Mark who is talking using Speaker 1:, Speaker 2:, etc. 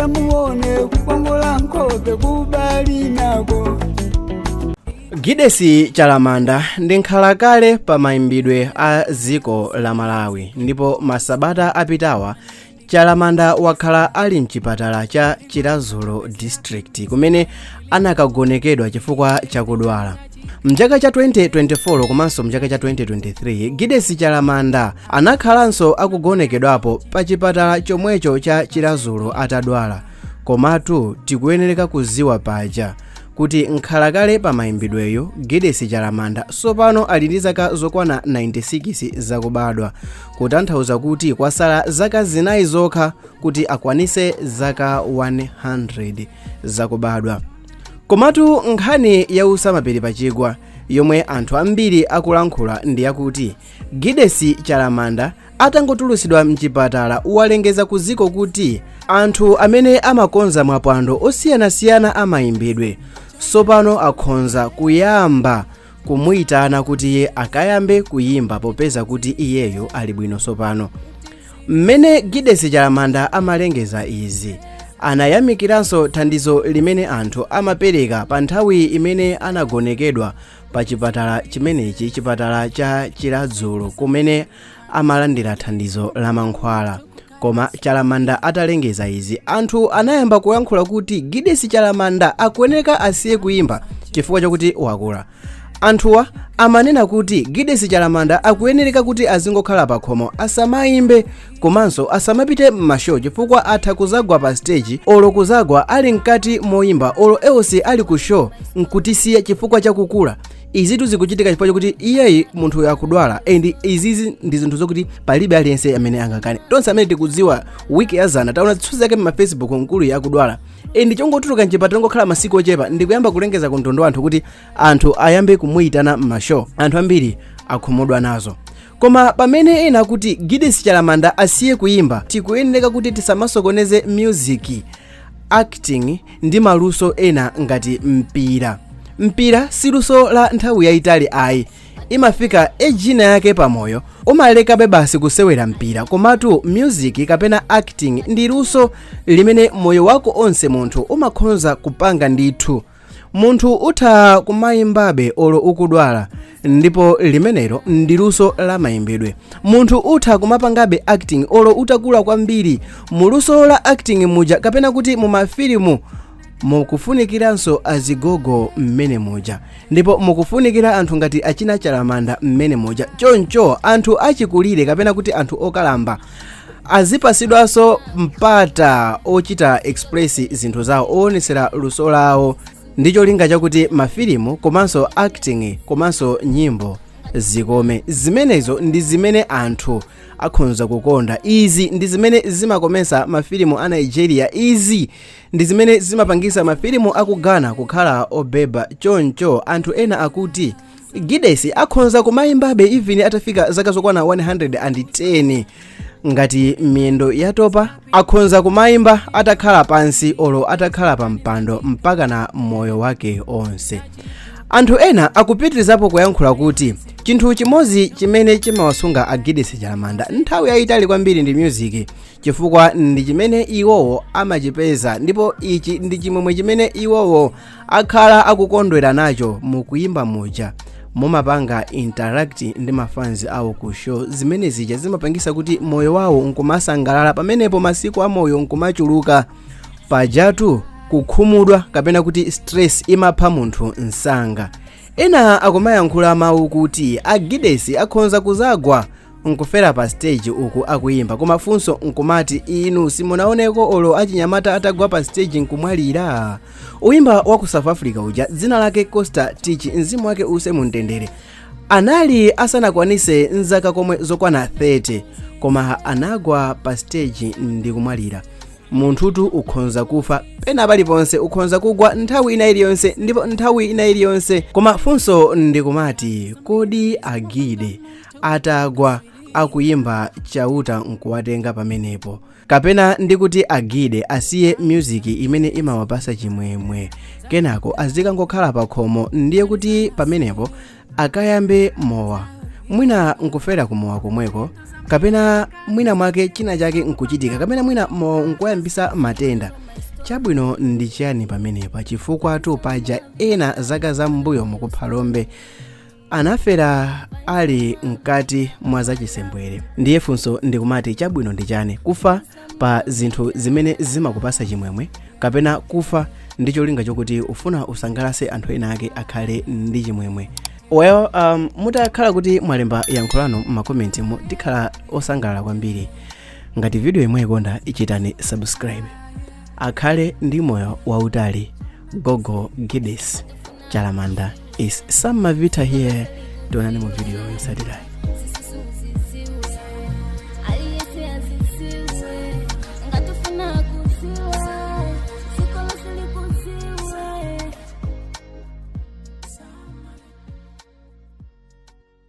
Speaker 1: musamuone kukongola nkhope kubali nako.
Speaker 2: Gidesi Chalamanda ndi nkhalakale pa mayimbidwe a dziko la Malawi, ndipo masabata apitawa Chalamanda wakhala ali mchipatala cha Chirazolo district kumene anakagonekedwa chifukwa chakudwala. Mchaka cha 2024 komanso mchaka cha 2023 Gidesi Chalamanda anakhalanso akugonekedwapo pa chipatala chomwecho cha Chirazolo atadwala, komatu tikuyenereka kuziwa paja kuti nkhalakale pa mayimbidweyo Gidesi Chalamanda sopano ali ndi zaka zokwana 96 zakubadwa, kutanthauza kuti kwasala zaka zinayi zokha kuti akwanise zaka 100 zakubadwa. Komatu nkhani ya usamaperi pachigwa yomwe anthu ambiri akulankhula ndi yakuti Gidesi Chalamanda atangotulusidwa mchipatala walengeza kuziko kuti anthu amene amakonza mapwando osiyanasiyana amayimbidwe sopano akhonza kuyamba kumuyitana kuti iye akayambe kuyimba popeza kuti iyeyo ali bwino sopano. Mmene Gidesi Chalamanda amalengeza izi, anayamikiranso thandizo limene anthu amapereka pa nthawi imene anagonekedwa pa chipatala chimenechi, chipatala cha Chirazolo kumene amalandira thandizo la mankhwala. Koma Chalamanda atalengeza izi, anthu anayamba kuyankhula kuti Gidesi Chalamanda akuyeneka asiye kuyimba chifukwa chakuti wakula. Anthuwa amanena kuti Gidesi Chalamanda akuyenereka kuti azingokhala pa khomo asamayimbe komanso asamapite m'mashow chifukwa atha kuzagwa pa stage olo kuzagwa ali mkati moyimba olo ewonse ali ku show nkutisiya chifukwa chakukula. Izitu zikuchitika chifukwa chakuti iyeyi munthu yakudwala, and izizi ndi zinthu zokuti palibe aliyense amene angakane. Tonse amene tikudziwa wiki yazana taona zitsutsi zake pa Facebook nkulu yakudwala, and chongotuluka mchipatala ngokhala masiku ochepa ndikuyamba kulengeza kuntondo anthu kuti anthu ayambe kumuyitana m'mashow. Anthu ambiri akhumudwa nazo. Koma pamene ena kuti Gidesi Chalamanda asiye kuyimba, tikuyeneka kuti tisamasokoneze music, acting ndi maluso ena ngati mpira. Mpira siluso la nthawi yayitali ayi, imafika ejina yake pamoyo umalekabe basi kusewera mpira, komatu music kapena acting ndi luso limene moyo wako onse munthu umakhonza kupanga ndithu. Munthu utha kumayimbabe olo ukudwala, ndipo limenelo ndi luso la mayimbidwe. Munthu utha kumapangabe acting olo utakula kwambiri. Muluso la acting muja kapena kuti mu mafilimu mukufunikiranso azigogo mmene muja, ndipo mukufunikira anthu ngati achina Chalamanda mmene muja. Choncho anthu achikulire kapena kuti anthu okalamba azipasidwanso mpata ochita express zinthu zawo, owonetsera luso lawo, ndicho linga chakuti mafilimu komanso acting komanso nyimbo zikome. Zimenezo ndi zimene anthu akhonza kukonda. Izi ndi zimene zimakomesa mafilimu a Nigeria. Izi ndi zimene zimapangisa mafilimu aku Ghana kukhala obeba. Choncho anthu ena akuti Gidesi akhonza kumayimbabe even atafika zaka zokwana 110 ngati miyendo yatopa. Akhonza kumayimba atakhala pansi olo atakhala pa mpando mpaka na moyo wake onse. Anthu ena akupitirizapo kuyankhula kuti chinthu chimodzi chimene chimawasunga a Gidesi Chalamanda nthawi yayitali kwambiri ndi music, chifukwa ndi chimene iwowo amachipeza, ndipo ichi ndi chimwemwe chimene iwowo akhala akukondwera nacho mukuyimba muja. Mumapanga interact ndi mafans awo ku show, zimene zija zimapangisa kuti moyo wawo nkumasangalala, pamenepo masiku a moyo nkumachuluka. Pajatu kukhumudwa kapena kuti stress imapha munthu msanga. Ena akumayankhula mawu kuti a Gidesi akhonza kuzagwa nkufera pa stage uku akuyimba, koma funso nkumati inu simunaoneko olo achinyamata atagwa pa stage nkumwalira. Uyimba wa ku South Africa uja dzina lake Costa Titch, mzimu wake use mumtendere, anali asanakwanise nzaka komwe zokwana 30 koma anagwa pa stage ndi kumwalira. Munthutu ukhonza kufa pena paliponse, ukhonza kugwa nthawi ina iliyonse, ndipo nthawi ina iliyonse. Koma funso ndikumati kodi Agide atagwa akuyimba chauta nkuwatenga pamenepo, kapena ndikuti Agide asiye music imene imawapasa chimwemwe kenako azikangokhala pa khomo, ndiye kuti pamenepo akayambe mowa, mwina nkufera kumowa komweko, kapena mwina mwake china chake nkuchitika, kapena mwina nkuyambisa matenda. chabwino ndi chiyani pamenepa, chifukwa paja ena zaka za mbuyo mukupha lombe anafera ali mkati mwa zachisembwere. Ndiye funso ndikumati chabwino ndi chani, kufa pa zinthu zimene zimakupasa chimwemwe kapena kufa ndi cholinga chokuti ufuna usangalase anthu ena ake akhale ndi chimwemwe? Well, mutakhala kuti mwalemba yankho lanu m'makomenti ndikhala osangalala kwambiri. Ngati video imwe ikonda ichitani subscribe. Akhale ndi moyo wautali. Gogo Giddes Chalamanda is Sam Mavita here. Tionane mu video yotsatira.